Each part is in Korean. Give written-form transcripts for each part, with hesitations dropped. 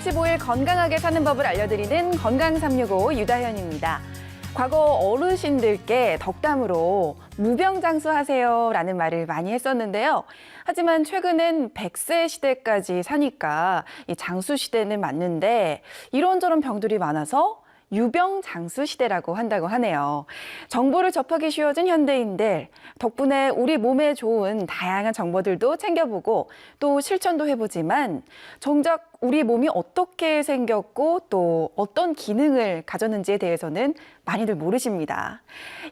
365일 건강하게 사는 법을 알려드리는 건강365 유다현입니다. 과거 어르신들께 덕담으로 무병장수하세요 라는 말을 많이 했었는데요. 하지만 최근엔 100세 시대까지 사니까 이 장수 시대는 맞는데 이런저런 병들이 많아서 유병장수 시대라고 한다고 하네요. 정보를 접하기 쉬워진 현대인들 덕분에 우리 몸에 좋은 다양한 정보들도 챙겨보고 또 실천도 해보지만 정작 우리 몸이 어떻게 생겼고 또 어떤 기능을 가졌는지에 대해서는 많이들 모르십니다.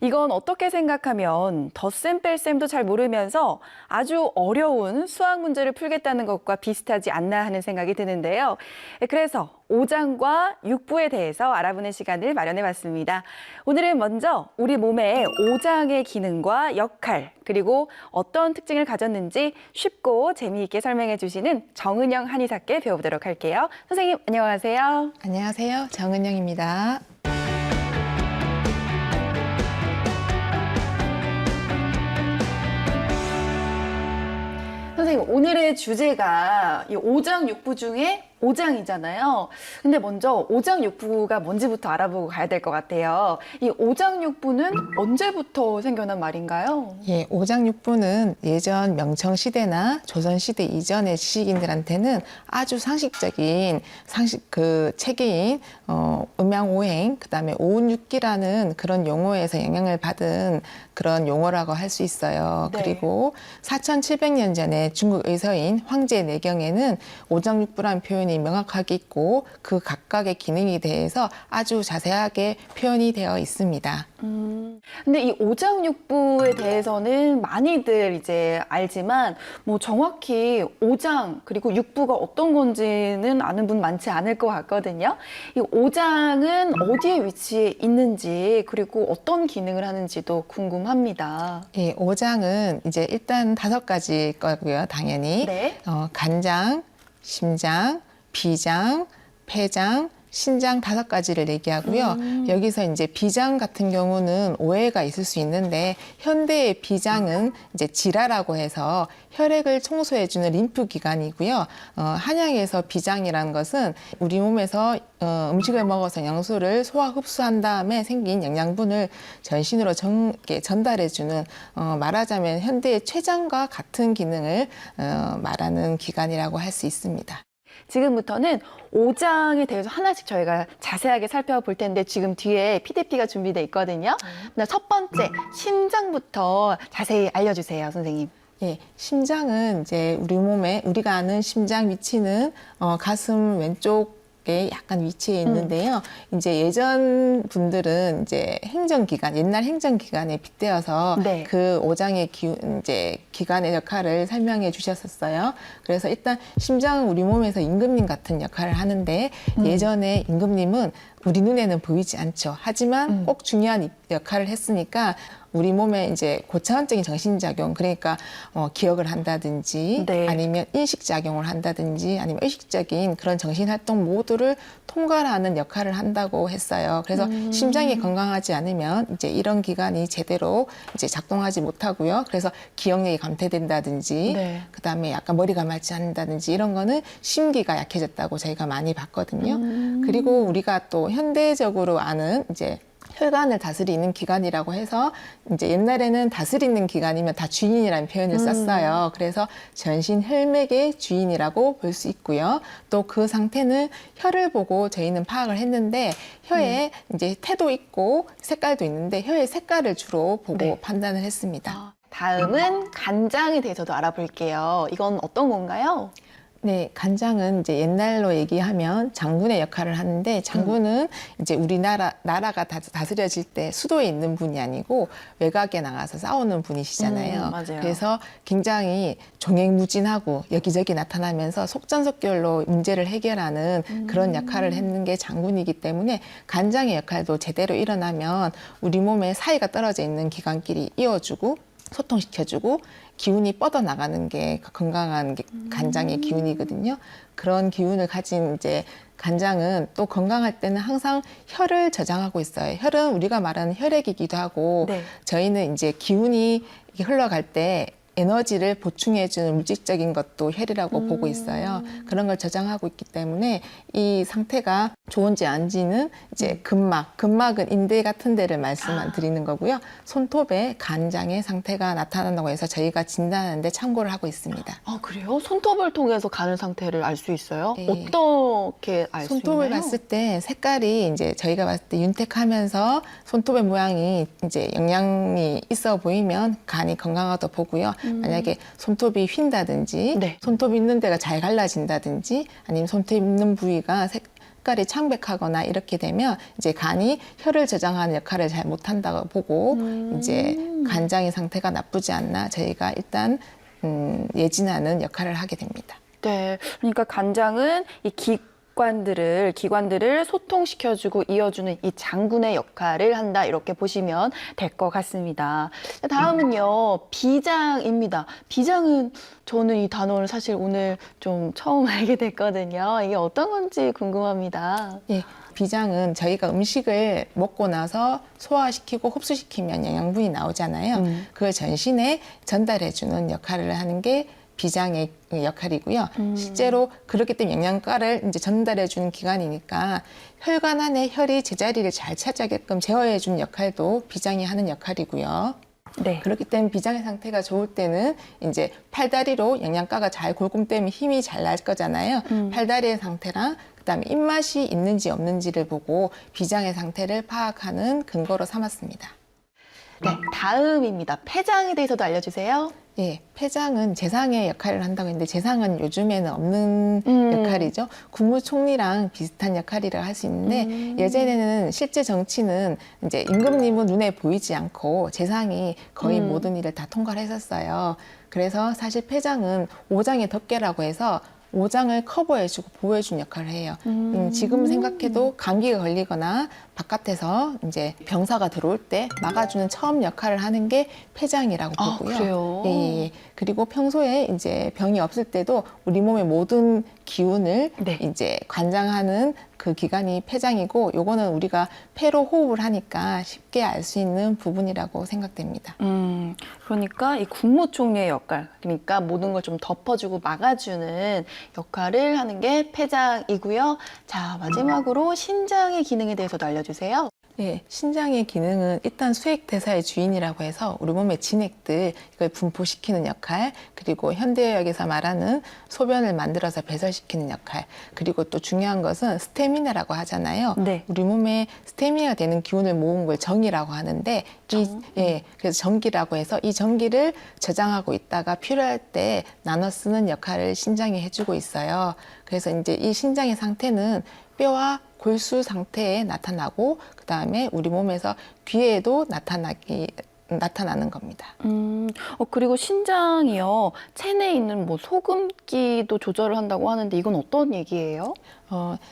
이건 어떻게 생각하면 덧셈 뺄셈도 잘 모르면서 아주 어려운 수학 문제를 풀겠다는 것과 비슷하지 않나 하는 생각이 드는데요. 그래서 오장과 육부에 대해서 알아보는 시간을 마련해봤습니다. 오늘은 먼저 우리 몸의 오장의 기능과 역할 그리고 어떤 특징을 가졌는지 쉽고 재미있게 설명해 주시는 정은영 한의사께 배워보도록 할게요. 선생님 안녕하세요. 안녕하세요. 정은영입니다. 선생님 오늘의 주제가 이 오장육부 중에 오장이잖아요. 근데 먼저 오장육부가 뭔지부터 알아보고 가야 될 것 같아요. 이 오장육부는 언제부터 생겨난 말인가요? 예, 오장육부는 예전 명청시대나 조선시대 이전의 지식인들한테는 아주 상식적인 체계인 음양오행, 그다음에 오운육기라는 그런 용어에서 영향을 받은 그런 용어라고 할 수 있어요. 네. 그리고 4,700년 전에 중국 의서인 황제 내경에는 오장육부라는 표현이 명확하게 있고 그 각각의 기능에 대해서 아주 자세하게 표현이 되어 있습니다. 근데 이 오장육부에 대해서는 많이들 이제 알지만 뭐 정확히 오장 그리고 육부가 어떤 건지는 아는 분 많지 않을 것 같거든요. 이 오장은 어디에 위치해 있는지 그리고 어떤 기능을 하는지도 궁금합니다. 예, 오장은 이제 일단 5가지 거고요, 당연히. 네. 간장, 심장, 비장, 폐장, 신장 5가지를 얘기하고요. 여기서 이제 비장 같은 경우는 오해가 있을 수 있는데 현대의 비장은 이제 지라라고 해서 혈액을 청소해주는 림프 기관이고요. 한약에서 비장이라는 것은 우리 몸에서 음식을 먹어서 영양소를 소화 흡수한 다음에 생긴 영양분을 전신으로 전달해주는 말하자면 현대의 췌장과 같은 기능을 말하는 기관이라고 할 수 있습니다. 지금부터는 오장에 대해서 하나씩 저희가 자세하게 살펴볼 텐데 지금 뒤에 PPT가 준비되어 있거든요. 첫 번째, 심장부터 자세히 알려주세요, 선생님. 예, 심장은 이제 우리 몸에 우리가 아는 심장 위치는 가슴 왼쪽에 약간 위치해 있는데요. 이제 예전 분들은 이제 옛날 행정기관에 빗대어서 네. 그 오장의 기관의 역할을 설명해 주셨었어요. 그래서 일단 심장은 우리 몸에서 임금님 같은 역할을 하는데 예전에 임금님은 우리 눈에는 보이지 않죠. 하지만 꼭 중요한 역할을 했으니까 우리 몸에 이제 고차원적인 정신작용, 그러니까 기억을 한다든지 네. 아니면 인식작용을 한다든지 아니면 의식적인 그런 정신활동 모두를 통괄하는 역할을 한다고 했어요. 그래서 심장이 건강하지 않으면 이제 이런 기관이 제대로 이제 작동하지 못하고요. 그래서 기억력이 감퇴된다든지 네. 그다음에 약간 머리가 맑지 않는다든지 이런 거는 심기가 약해졌다고 저희가 많이 봤거든요. 그리고 우리가 또 현대적으로 아는 이제 혈관을 다스리는 기관이라고 해서 이제 옛날에는 다스리는 기관이면 다 주인이라는 표현을 썼어요. 그래서 전신 혈맥의 주인이라고 볼 수 있고요. 또 그 상태는 혈을 보고 저희는 파악을 했는데 혀에 이제 태도 있고 색깔도 있는데 혀의 색깔을 주로 보고 네. 판단을 했습니다. 다음은 간장에 대해서도 알아볼게요. 이건 어떤 건가요? 네, 간장은 이제 옛날로 얘기하면 장군의 역할을 하는데 장군은 이제 나라가 다스려질 때 수도에 있는 분이 아니고 외곽에 나가서 싸우는 분이시잖아요. 맞아요. 그래서 굉장히 종횡무진하고 여기저기 나타나면서 속전속결로 문제를 해결하는 그런 역할을 했는 게 장군이기 때문에 간장의 역할도 제대로 일어나면 우리 몸에 사이가 떨어져 있는 기관끼리 이어주고 소통시켜주고 기운이 뻗어나가는 게 건강한 간장의 기운이거든요. 그런 기운을 가진 이제 간장은 또 건강할 때는 항상 혈을 저장하고 있어요. 혈은 우리가 말하는 혈액이기도 하고 네. 저희는 이제 기운이 흘러갈 때 에너지를 보충해주는 물질적인 것도 혈이라고 보고 있어요. 그런 걸 저장하고 있기 때문에 이 상태가 좋은지 아닌지는 이제 근막은 인대 같은 데를 말씀만 드리는 거고요. 손톱에 간장의 상태가 나타난다고 해서 저희가 진단하는데 참고를 하고 있습니다. 아, 그래요? 손톱을 통해서 간의 상태를 알 수 있어요? 네. 어떻게 알 수 있나요? 손톱을 봤을 때 색깔이 이제 저희가 봤을 때 윤택하면서 손톱의 모양이 이제 영양이 있어 보이면 간이 건강하다 보고요. 만약에 손톱이 휜다든지 네. 손톱 있는 데가 잘 갈라진다든지 아니면 손톱 있는 부위가 색깔이 창백하거나 이렇게 되면 이제 간이 혈을 저장하는 역할을 잘 못한다고 보고 이제 간장의 상태가 나쁘지 않나 저희가 일단 예진하는 역할을 하게 됩니다. 네, 그러니까 간장은 이 기관들을 소통시켜주고 이어주는 이 장군의 역할을 한다 이렇게 보시면 될 것 같습니다. 다음은요, 비장입니다. 비장은 저는 이 단어를 사실 오늘 좀 처음 알게 됐거든요. 이게 어떤 건지 궁금합니다. 예, 비장은 저희가 음식을 먹고 나서 소화시키고 흡수시키면 영양분이 나오잖아요. 그걸 전신에 전달해주는 역할을 하는 게 비장의 역할이고요. 실제로 그렇기 때문에 영양가를 이제 전달해주는 기관이니까 혈관 안에 혈이 제자리를 잘 차지하게끔 제어해주는 역할도 비장이 하는 역할이고요. 네. 그렇기 때문에 비장의 상태가 좋을 때는 이제 팔다리로 영양가가 잘 골고루 힘이 잘 날 거잖아요. 팔다리의 상태랑 그다음에 입맛이 있는지 없는지를 보고 비장의 상태를 파악하는 근거로 삼았습니다. 네, 다음입니다. 폐장에 대해서도 알려주세요. 예, 폐장은 재상의 역할을 한다고 했는데 재상은 요즘에는 없는 역할이죠. 국무총리랑 비슷한 역할이라고 할 수 있는데 예전에는 실제 정치는 이제 임금님은 눈에 보이지 않고 재상이 거의 모든 일을 다 통과를 했었어요. 그래서 사실 폐장은 오장의 덮개라고 해서 오장을 커버해주고 보호해주는 역할을 해요. 지금 생각해도 감기가 걸리거나 바깥에서 이제 병사가 들어올 때 막아주는 처음 역할을 하는 게 폐장이라고 아, 보고요. 그래요? 예. 그리고 평소에 이제 병이 없을 때도 우리 몸의 모든 기운을 네. 이제 관장하는 그 기관이 폐장이고, 요거는 우리가 폐로 호흡을 하니까 쉽게 알 수 있는 부분이라고 생각됩니다. 그러니까 이 국무총리의 역할, 그러니까 모든 걸 좀 덮어주고 막아주는 역할을 하는 게 폐장이고요. 자, 마지막으로 신장의 기능에 대해서도 알려주세요. 네, 신장의 기능은 일단 수액대사의 주인이라고 해서 우리 몸의 진액들 이걸 분포시키는 역할, 그리고 현대의학에서 말하는 소변을 만들어서 배설시키는 역할, 그리고 또 중요한 것은 스태미나라고 하잖아요. 네. 우리 몸에 스태미나가 되는 기운을 모은 걸 정이라고 하는데 그래서 정기라고 해서 이 정기를 저장하고 있다가 필요할 때 나눠 쓰는 역할을 신장이 해주고 있어요. 그래서 이제 이 신장의 상태는 뼈와 골수 상태에 나타나고 그다음에 우리 몸에서 귀에도 나타나는 겁니다. 그리고 신장이요, 체내에 있는 뭐 소금기도 조절을 한다고 하는데 이건 어떤 얘기예요?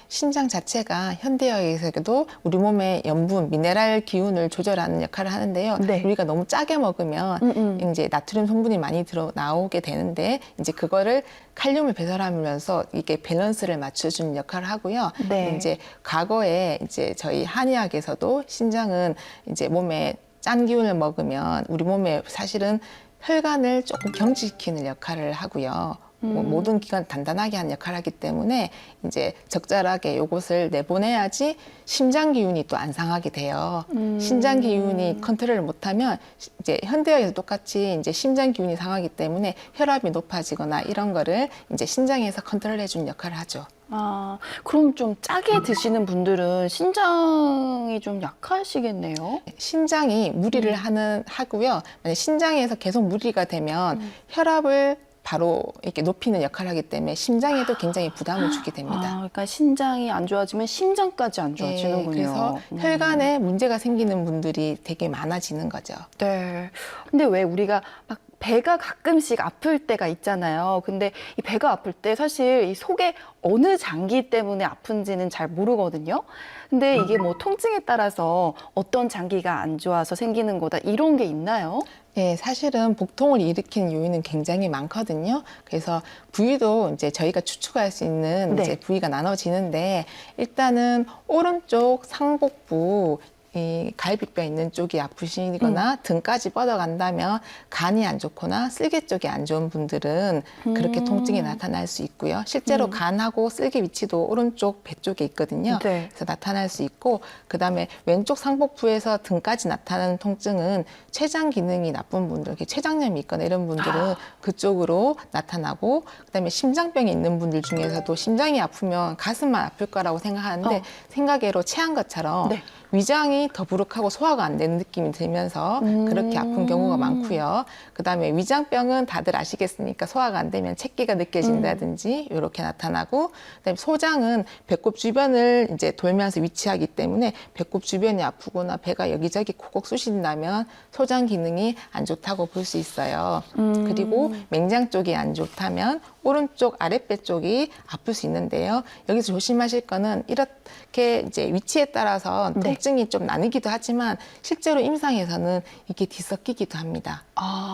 신장 자체가 현대의학에서도 우리 몸의 염분, 미네랄 기운을 조절하는 역할을 하는데요. 네. 우리가 너무 짜게 먹으면 이제 나트륨 성분이 많이 나오게 되는데 이제 그거를 칼륨을 배설하면서 이게 밸런스를 맞춰주는 역할을 하고요. 네. 이제 과거에 이제 저희 한의학에서도 신장은 이제 몸에 짠 기운을 먹으면 우리 몸에 사실은 혈관을 조금 경직시키는 역할을 하고요. 모든 기관 단단하게 하는 역할을 하기 때문에 이제 적절하게 요것을 내보내야지 심장 기운이 또 안 상하게 돼요. 심장 기운이 컨트롤을 못하면 이제 현대의학에서 똑같이 이제 심장 기운이 상하기 때문에 혈압이 높아지거나 이런 거를 이제 신장에서 컨트롤해 주는 역할을 하죠. 아, 그럼 좀 짜게 드시는 분들은 신장이 좀 약하시겠네요? 신장이 무리를 하고요. 만약 신장에서 계속 무리가 되면 혈압을 바로 이렇게 높이는 역할을 하기 때문에 심장에도 굉장히 부담을 주게 됩니다. 그러니까 신장이 안 좋아지면 심장까지 안 좋아지는군요. 그래서 혈관에 문제가 생기는 분들이 되게 많아지는 거죠. 네. 근데 왜 우리가 막 배가 가끔씩 아플 때가 있잖아요. 근데 이 배가 아플 때 사실 이 속에 어느 장기 때문에 아픈지는 잘 모르거든요. 근데 이게 뭐 통증에 따라서 어떤 장기가 안 좋아서 생기는 거다 이런 게 있나요? 네, 사실은 복통을 일으키는 요인은 굉장히 많거든요. 그래서 부위도 이제 저희가 추측할 수 있는 네. 이제 부위가 나눠지는데 일단은 오른쪽 상복부 이 갈비뼈 있는 쪽이 아프시거나 등까지 뻗어간다면 간이 안 좋거나 쓸개 쪽이 안 좋은 분들은 그렇게 통증이 나타날 수 있고요. 실제로 간하고 쓸개 위치도 오른쪽 배 쪽에 있거든요. 네. 그래서 나타날 수 있고, 그다음에 왼쪽 상복부에서 등까지 나타나는 통증은 췌장 기능이 나쁜 분들, 췌장염이 있거나 이런 분들은 그쪽으로 나타나고, 그다음에 심장병이 있는 분들 중에서도 심장이 아프면 가슴만 아플 거라고 생각하는데 생각외로 체한 것처럼 네. 위장이 더부룩하고 소화가 안 되는 느낌이 들면서 그렇게 아픈 경우가 많고요. 그다음에 위장병은 다들 아시겠습니까? 소화가 안 되면 체기가 느껴진다든지 이렇게 나타나고, 그다음에 소장은 배꼽 주변을 이제 돌면서 위치하기 때문에 배꼽 주변이 아프거나 배가 여기저기 콕콕 쑤신다면 소장 기능이 안 좋다고 볼 수 있어요. 그리고 맹장 쪽이 안 좋다면 오른쪽 아랫배 쪽이 아플 수 있는데요. 여기서 조심하실 거는 이렇게 이제 위치에 따라서 네. 통증이 좀 나뉘기도 하지만 실제로 임상에서는 이게 뒤섞이기도 합니다.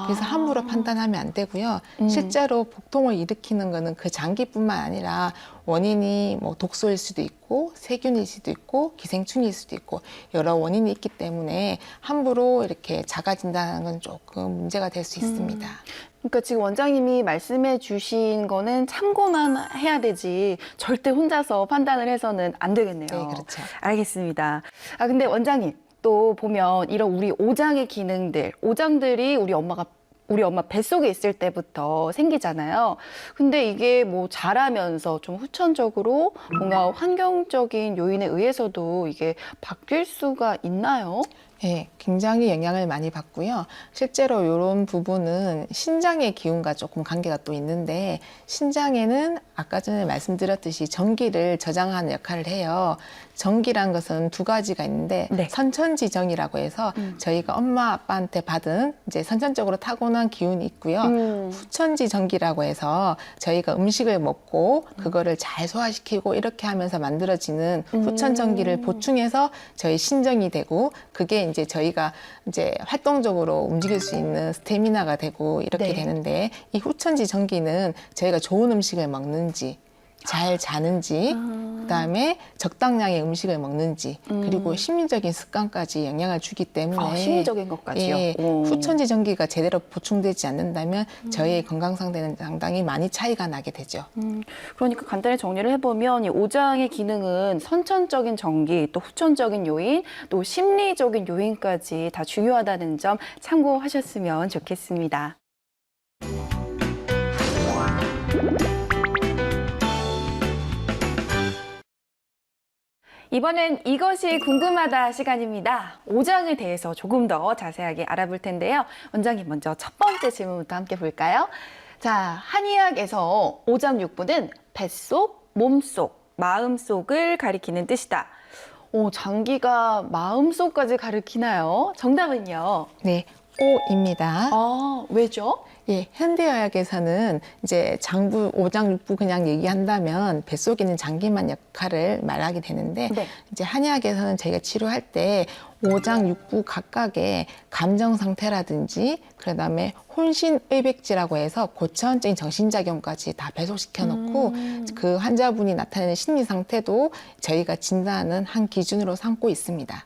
그래서 함부로 판단하면 안 되고요. 실제로 복통을 일으키는 거는 그 장기뿐만 아니라 원인이 뭐 독소일 수도 있고 세균일 수도 있고 기생충일 수도 있고 여러 원인이 있기 때문에 함부로 이렇게 자가 진단하는 건 조금 문제가 될 수 있습니다. 그러니까 지금 원장님이 말씀해 주신 거는 참고만 해야 되지 절대 혼자서 판단을 해서는 안 되겠네요. 네, 그렇죠. 알겠습니다. 아, 근데 원장님, 또 보면 이런 우리 오장의 기능들, 오장들이 우리 엄마 뱃속에 있을 때부터 생기잖아요. 근데 이게 뭐 자라면서 좀 후천적으로 뭔가 환경적인 요인에 의해서도 이게 바뀔 수가 있나요? 네, 굉장히 영향을 많이 받고요. 실제로 이런 부분은 신장의 기운과 조금 관계가 또 있는데, 신장에는 아까 전에 말씀드렸듯이 전기를 저장하는 역할을 해요. 전기란 것은 두 가지가 있는데 네. 선천지정이라고 해서 저희가 엄마 아빠한테 받은 이제 선천적으로 타고난 기운이 있고요. 후천지정기라고 해서 저희가 음식을 먹고 그거를 잘 소화시키고 이렇게 하면서 만들어지는 후천전기를 보충해서 저희 신정이 되고, 그게 이제 저희가 이제 활동적으로 움직일 수 있는 스태미나가 되고 이렇게 네. 되는데, 이 후천지 전기는 저희가 좋은 음식을 먹는지, 잘 자는지, 그다음에 적당량의 음식을 먹는지, 그리고 심리적인 습관까지 영향을 주기 때문에 심리적인 것까지요? 예, 오. 후천지 전기가 제대로 보충되지 않는다면 저희의 건강 상태는 상당히 많이 차이가 나게 되죠. 그러니까 간단히 정리를 해보면 이 오장의 기능은 선천적인 전기, 또 후천적인 요인, 또 심리적인 요인까지 다 중요하다는 점 참고하셨으면 좋겠습니다. 이번엔 이것이 궁금하다 시간입니다. 오장에 대해서 조금 더 자세하게 알아볼 텐데요. 원장님, 먼저 첫 번째 질문부터 함께 볼까요? 자, 한의학에서 오장육부는 뱃속, 몸속, 마음속을 가리키는 뜻이다. 장기가 마음속까지 가리키나요? 정답은요? 네, O입니다. 왜죠? 예, 현대의학에서는 이제 장부, 오장육부 그냥 얘기한다면 뱃속에 있는 장기만 역할을 말하게 되는데, 네. 이제 한의학에서는 저희가 치료할 때 오장육부 각각의 감정 상태라든지, 그다음에 혼신의백지라고 해서 고차원적인 정신작용까지 다 배속시켜 놓고 그 환자분이 나타내는 심리 상태도 저희가 진단하는 한 기준으로 삼고 있습니다.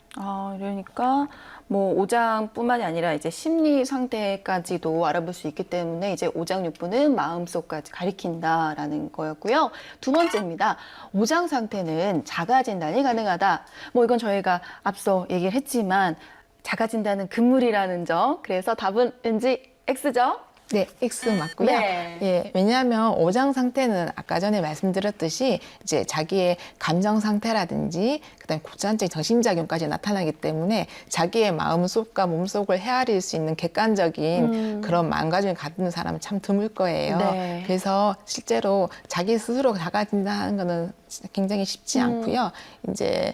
그러니까 뭐 오장뿐만이 아니라 이제 심리 상태까지도 알아볼 수 있기 때문에 이제 오장육부는 마음속까지 가리킨다라는 거였고요. 두 번째입니다. 오장 상태는 자가 진단이 가능하다. 뭐 이건 저희가 앞서 얘기를 했지만 자가 진단은 금물이라는 점. 그래서 답은 왠지 X죠? 네, X 맞고요. 네. 예, 왜냐하면 오장 상태는 아까 전에 말씀드렸듯이 이제 자기의 감정 상태라든지 그다음에 고차원적인 정신작용까지 나타나기 때문에 자기의 마음속과 몸속을 헤아릴 수 있는 객관적인 그런 마음가짐을 가진 사람은 참 드물 거예요. 네. 그래서 실제로 자기 스스로 자가 진단하는 거는 굉장히 쉽지 않고요. 이제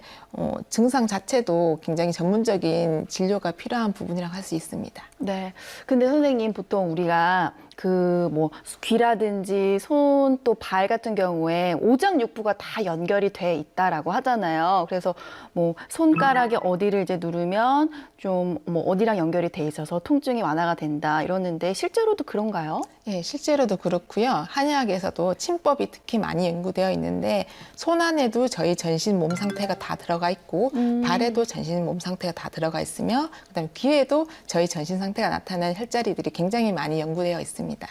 증상 자체도 굉장히 전문적인 진료가 필요한 부분이라고 할 수 있습니다. 네. 근데 선생님, 보통 우리가 그 뭐 귀라든지 손 또 발 같은 경우에 오장육부가 다 연결이 돼 있다라고 하잖아요. 그래서 뭐 손가락에 어디를 이제 누르면 좀 뭐 어디랑 연결이 돼 있어서 통증이 완화가 된다 이러는데 실제로도 그런가요? 예, 실제로도 그렇고요. 한의학에서도 침법이 특히 많이 연구되어 있는데 손 안에도 저희 전신 몸 상태가 다 들어가 있고 발에도 전신 몸 상태가 다 들어가 있으며 그다음에 귀에도 저희 전신 상태가 나타나는 혈자리들이 굉장히 많이 연구되어 있습니다.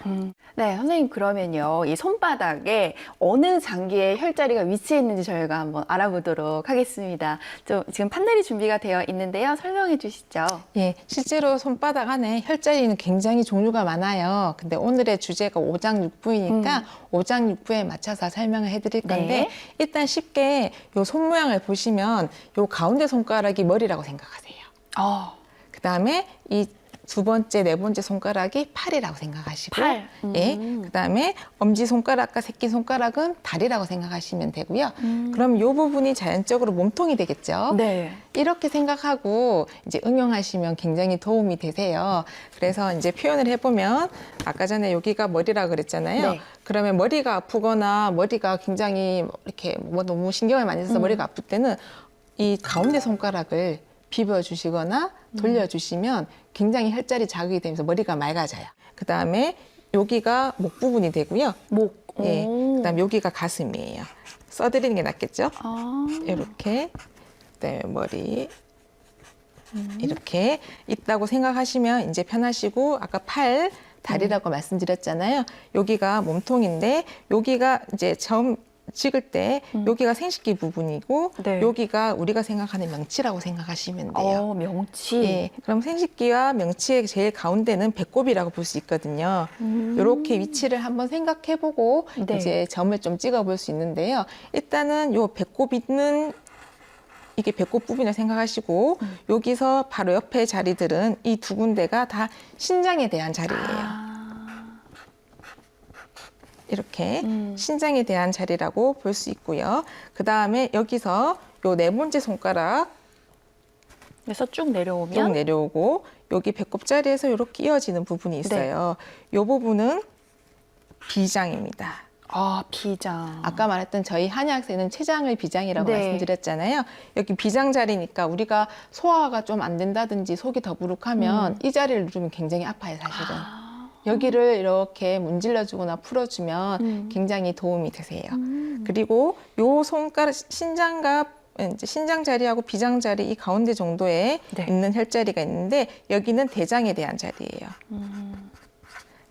네, 선생님 그러면요. 이 손바닥에 어느 장기에 혈자리가 위치해 있는지 저희가 한번 알아보도록 하겠습니다. 좀 지금 판넬이 준비가 되어 있는데요. 설명해 주시죠. 예, 실제로 손바닥 안에 혈자리는 굉장히 종류가 많아요. 근데 오늘의 주제가 오장육부이니까 오장육부에 맞춰서 설명을 해드릴 건데 네. 일단 쉽게 요 손 모양을 보시면 요 가운데 손가락이 머리라고 생각하세요. 그 다음에 이 두 번째, 네 번째 손가락이 팔이라고 생각하시고, 팔. 예, 그 다음에 엄지 손가락과 새끼 손가락은 다리라고 생각하시면 되고요. 그럼 이 부분이 자연적으로 몸통이 되겠죠. 네. 이렇게 생각하고 이제 응용하시면 굉장히 도움이 되세요. 그래서 이제 표현을 해보면 아까 전에 여기가 머리라고 그랬잖아요. 네. 그러면 머리가 아프거나 머리가 굉장히 이렇게 뭐 너무 신경을 많이 써서 머리가 아플 때는 이 가운데 손가락을 비벼주시거나 돌려주시면 굉장히 혈자리 자극이 되면서 머리가 맑아져요. 그 다음에 여기가 목 부분이 되고요. 목. 예. 오. 그 다음에 여기가 가슴이에요. 써드리는 게 낫겠죠? 아. 이렇게. 그다음에 머리. 이렇게 있다고 생각하시면 이제 편하시고 아까 팔, 다리라고 말씀드렸잖아요. 여기가 몸통인데 여기가 이제 처음 찍을 때 여기가 생식기 부분이고 네. 여기가 우리가 생각하는 명치라고 생각하시면 돼요. 명치. 예, 그럼 생식기와 명치의 제일 가운데는 배꼽이라고 볼 수 있거든요. 이렇게 위치를 한번 생각해보고 네. 이제 점을 좀 찍어볼 수 있는데요. 일단은 요 배꼽 있는 이게 배꼽 부분이라고 생각하시고 여기서 바로 옆에 자리들은 이 두 군데가 다 신장에 대한 자리예요. 이렇게 신장에 대한 자리라고 볼 수 있고요. 그 다음에 여기서 요 네 번째 손가락 그래서 쭉 내려오면 쭉 내려오고 여기 배꼽 자리에서 이렇게 이어지는 부분이 있어요. 이 부분은 비장입니다. 비장. 아까 말했던 저희 한의학에는 췌장을 비장이라고 네. 말씀드렸잖아요. 여기 비장 자리니까 우리가 소화가 좀 안 된다든지 속이 더부룩하면 이 자리를 누르면 굉장히 아파요, 사실은. 여기를 이렇게 문질러주거나 풀어주면 굉장히 도움이 되세요. 그리고 요 손가락 신장과 이제 신장 자리하고 비장 자리 이 가운데 정도에 네. 있는 혈자리가 있는데 여기는 대장에 대한 자리예요.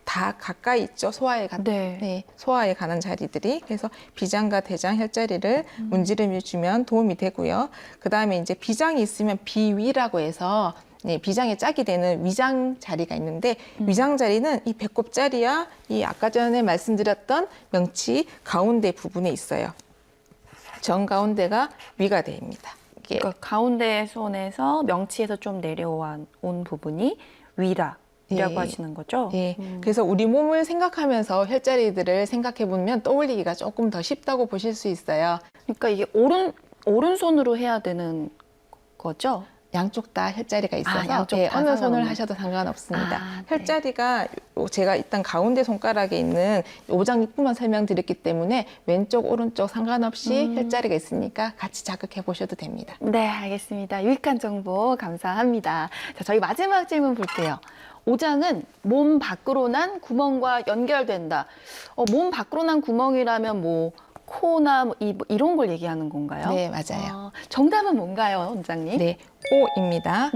다 가까이 있죠. 소화에 네. 소화에 가는 자리들이. 그래서 비장과 대장 혈자리를 문지름해 주면 도움이 되고요. 그다음에 이제 비장이 있으면 비위라고 해서 비장의 짝이 되는 위장 자리가 있는데 위장 자리는 이 배꼽 자리와 이 아까 전에 말씀드렸던 명치 가운데 부분에 있어요. 정 가운데가 위가 됩니다. 이게 그러니까 가운데 손에서 명치에서 좀 내려온 부분이 위라고 예. 하시는 거죠? 예. 그래서 우리 몸을 생각하면서 혈자리들을 생각해 보면 떠올리기가 조금 더 쉽다고 보실 수 있어요. 그러니까 이게 오른손으로 해야 되는 거죠? 양쪽 다 혈자리가 있어서 양쪽 예, 다 어느 손을 상관없는. 하셔도 상관없습니다. 네. 혈자리가 제가 일단 가운데 손가락에 있는 오장육부만 설명드렸기 때문에 왼쪽 오른쪽 상관없이 혈자리가 있으니까 같이 자극해 보셔도 됩니다. 네, 알겠습니다. 유익한 정보 감사합니다. 자, 저희 마지막 질문 볼게요. 오장은 몸 밖으로 난 구멍과 연결된다. 몸 밖으로 난 구멍이라면 뭐 코나 뭐 이런 걸 얘기하는 건가요? 네, 맞아요. 정답은 뭔가요, 원장님? 네, O입니다.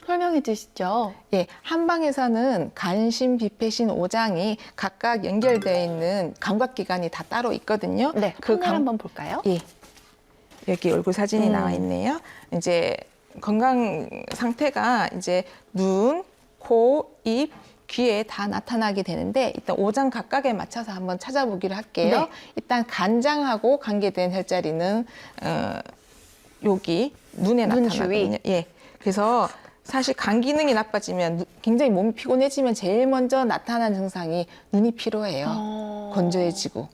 설명해 주시죠. 예, 한방에서는 간신, 비폐신, 오장이 각각 연결되어 있는 감각기관이 다 따로 있거든요. 네, 그 판넬 한번 볼까요? 예, 여기 얼굴 사진이 나와 있네요. 이제 건강 상태가 이제 눈, 코, 입, 귀에 다 나타나게 되는데 일단 오장 각각에 맞춰서 한번 찾아보기로 할게요. 네. 일단 간장하고 관계된 혈자리는 여기 눈에 눈 나타나거든요. 예, 그래서 사실 간 기능이 나빠지면 굉장히 몸이 피곤해지면 제일 먼저 나타나는 증상이 눈이 피로해요. 건조해지고.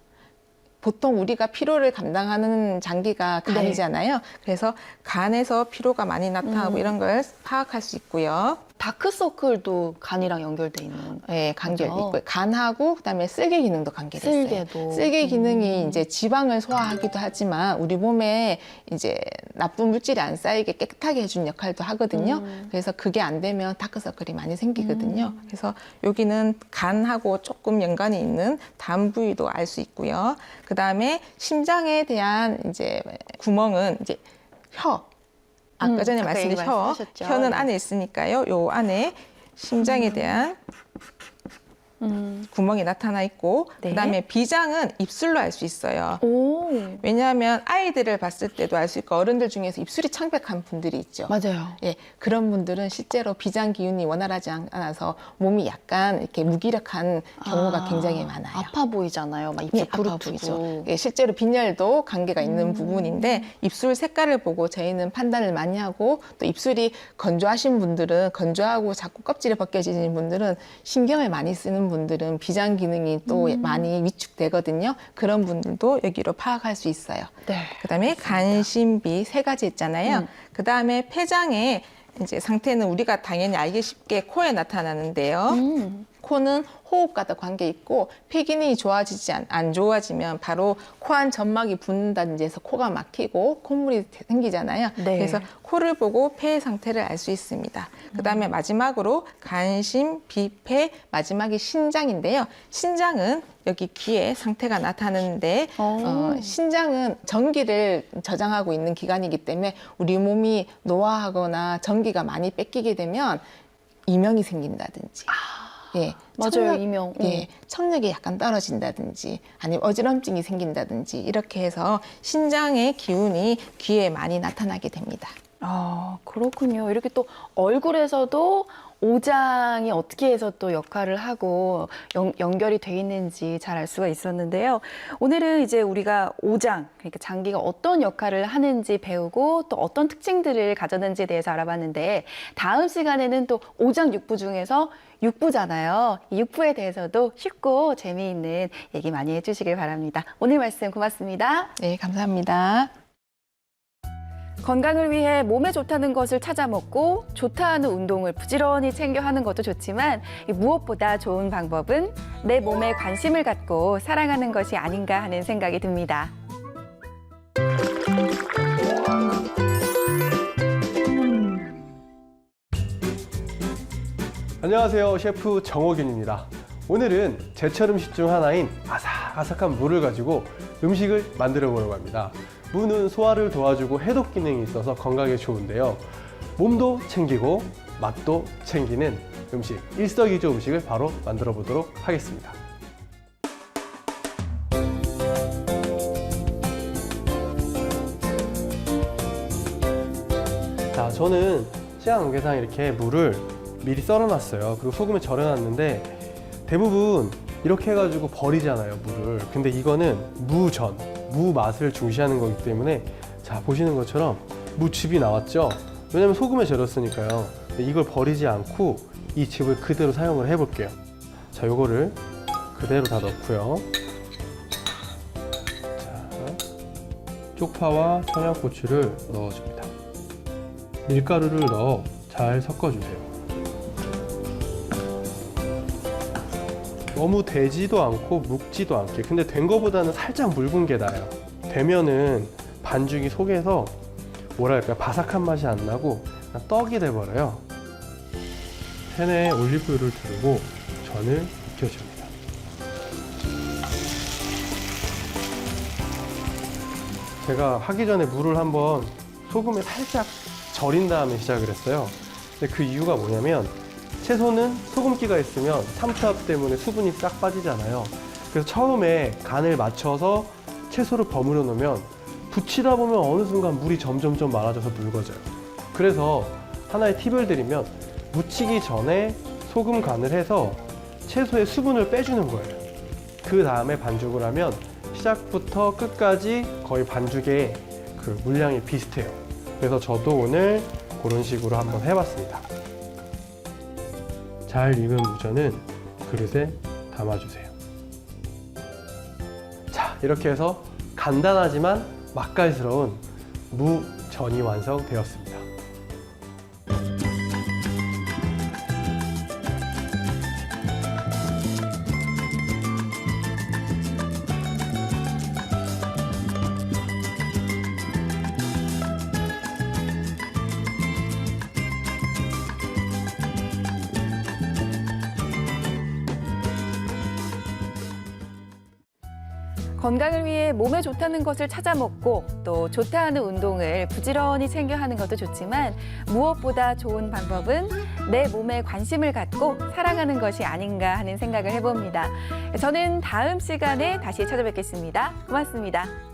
보통 우리가 피로를 감당하는 장기가 간이잖아요. 그래서 간에서 피로가 많이 나타나고 이런 걸 파악할 수 있고요. 다크서클도 간이랑 연결돼 있는. 네, 관계 그죠? 있고 간하고 그다음에 쓸개 기능도 관계됐어요. 쓸개도. 쓸개 기능이 이제 지방을 소화하기도 하지만 우리 몸에 이제 나쁜 물질이 안 쌓이게 깨끗하게 해주는 역할도 하거든요. 그래서 그게 안 되면 다크서클이 많이 생기거든요. 그래서 여기는 간하고 조금 연관이 있는 단 부위도 알 수 있고요. 그다음에 심장에 대한 이제 구멍은 이제 혀. 아까 전에 아까 말씀드린 얘기 혀, 말씀하셨죠. 혀는 안에 있으니까요. 요 안에 심장에 대한 구멍이 나타나 있고 네. 그다음에 비장은 입술로 알 수 있어요. 오, 왜냐하면 아이들을 봤을 때도 알 수 있고 어른들 중에서 입술이 창백한 분들이 있죠. 맞아요. 예, 그런 분들은 실제로 비장 기운이 원활하지 않아서 몸이 약간 이렇게 무기력한 경우가 굉장히 많아요. 아파 보이잖아요. 막 입술 예, 아파 부르트고. 보이죠. 예, 실제로 빈혈도 관계가 있는 부분인데 입술 색깔을 보고 저희는 판단을 많이 하고 또 입술이 건조하신 분들은 건조하고 자꾸 껍질이 벗겨지는 분들은 신경을 많이 쓰는 분들은 비장 기능이 또 많이 위축되거든요. 그런 분들도 여기로 파악할 수 있어요. 네. 그다음에 간신비 세 가지 있잖아요. 그다음에 폐장의 이제 상태는 우리가 당연히 알기 쉽게 코에 나타나는데요. 코는 호흡과도 관계 있고 폐 기능이 안 좋아지면 바로 코 안 점막이 붓는다든지 해서 코가 막히고 콧물이 생기잖아요. 네. 그래서 코를 보고 폐의 상태를 알 수 있습니다. 그다음에 마지막으로 간심, 비폐, 마지막이 신장인데요. 신장은 여기 귀에 상태가 나타나는데 신장은 전기를 저장하고 있는 기관이기 때문에 우리 몸이 노화하거나 전기가 많이 뺏기게 되면 이명이 생긴다든지 예, 맞아요, 이명. 예, 청력이 약간 떨어진다든지 아니면 어지럼증이 생긴다든지 이렇게 해서 신장의 기운이 귀에 많이 나타나게 됩니다. 아, 그렇군요. 이렇게 또 얼굴에서도 오장이 어떻게 해서 또 역할을 하고 연결이 돼 있는지 잘 알 수가 있었는데요. 오늘은 이제 우리가 오장, 그러니까 장기가 어떤 역할을 하는지 배우고 또 어떤 특징들을 가졌는지에 대해서 알아봤는데 다음 시간에는 또 오장 육부 중에서 육부잖아요. 이 육부에 대해서도 쉽고 재미있는 얘기 많이 해주시길 바랍니다. 오늘 말씀 고맙습니다. 네, 감사합니다. 건강을 위해 몸에 좋다는 것을 찾아 먹고 좋다 하는 운동을 부지런히 챙겨 하는 것도 좋지만 무엇보다 좋은 방법은 내 몸에 관심을 갖고 사랑하는 것이 아닌가 하는 생각이 듭니다. 안녕하세요, 셰프 정호균입니다. 오늘은 제철 음식 중 하나인 아삭아삭한 무를 가지고 음식을 만들어 보려고 합니다. 무는 소화를 도와주고 해독 기능이 있어서 건강에 좋은데요. 몸도 챙기고 맛도 챙기는 음식, 일석이조 음식을 바로 만들어 보도록 하겠습니다. 자, 저는 시간 관계상 이렇게 무를 미리 썰어놨어요. 그리고 소금에 절여놨는데 대부분 이렇게 해가지고 버리잖아요, 무를. 근데 이거는 무전, 무 맛을 중시하는 거기 때문에 자, 보시는 것처럼 무즙이 나왔죠? 왜냐면 소금에 절였으니까요. 근데 이걸 버리지 않고 이 즙을 그대로 사용을 해볼게요. 자, 요거를 그대로 다 넣고요. 자, 쪽파와 청양고추를 넣어줍니다. 밀가루를 넣어 잘 섞어주세요. 너무 되지도 않고 묵지도 않게, 근데 된 거보다는 살짝 묽은 게 나아요. 되면은 반죽이 속에서 뭐랄까 바삭한 맛이 안 나고 그냥 떡이 돼버려요. 팬에 올리브유를 두르고 전을 익혀줍니다. 제가 하기 전에 물을 한번 소금에 살짝 절인 다음에 시작을 했어요. 근데 그 이유가 뭐냐면 채소는 소금기가 있으면 삼투압 때문에 수분이 싹 빠지잖아요. 그래서 처음에 간을 맞춰서 채소를 버무려 놓으면 붙이다 보면 어느 순간 물이 점점점 많아져서 묽어져요. 그래서 하나의 팁을 드리면 무치기 전에 소금 간을 해서 채소의 수분을 빼주는 거예요. 그 다음에 반죽을 하면 시작부터 끝까지 거의 반죽의 그 물량이 비슷해요. 그래서 저도 오늘 그런 식으로 한번 해봤습니다. 잘 익은 무전은 그릇에 담아주세요. 자, 이렇게 해서 간단하지만 맛깔스러운 무전이 완성되었습니다. 건강을 위해 몸에 좋다는 것을 찾아 먹고 또 좋다 하는 운동을 부지런히 챙겨 하는 것도 좋지만 무엇보다 좋은 방법은 내 몸에 관심을 갖고 사랑하는 것이 아닌가 하는 생각을 해봅니다. 저는 다음 시간에 다시 찾아뵙겠습니다. 고맙습니다.